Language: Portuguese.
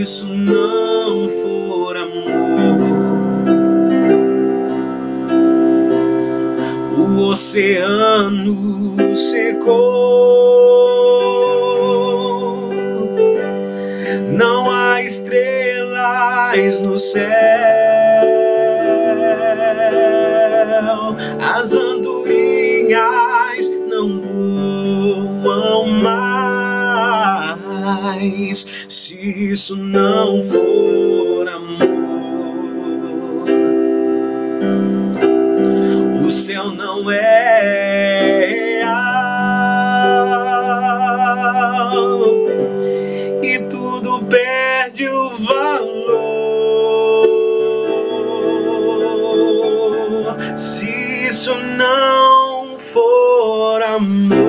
isso não for amor, o oceano secou, não há estrelas no céu, as andorinhas não voam mais, se isso não for amor. O céu não é real e tudo perde o valor, se isso não for amor.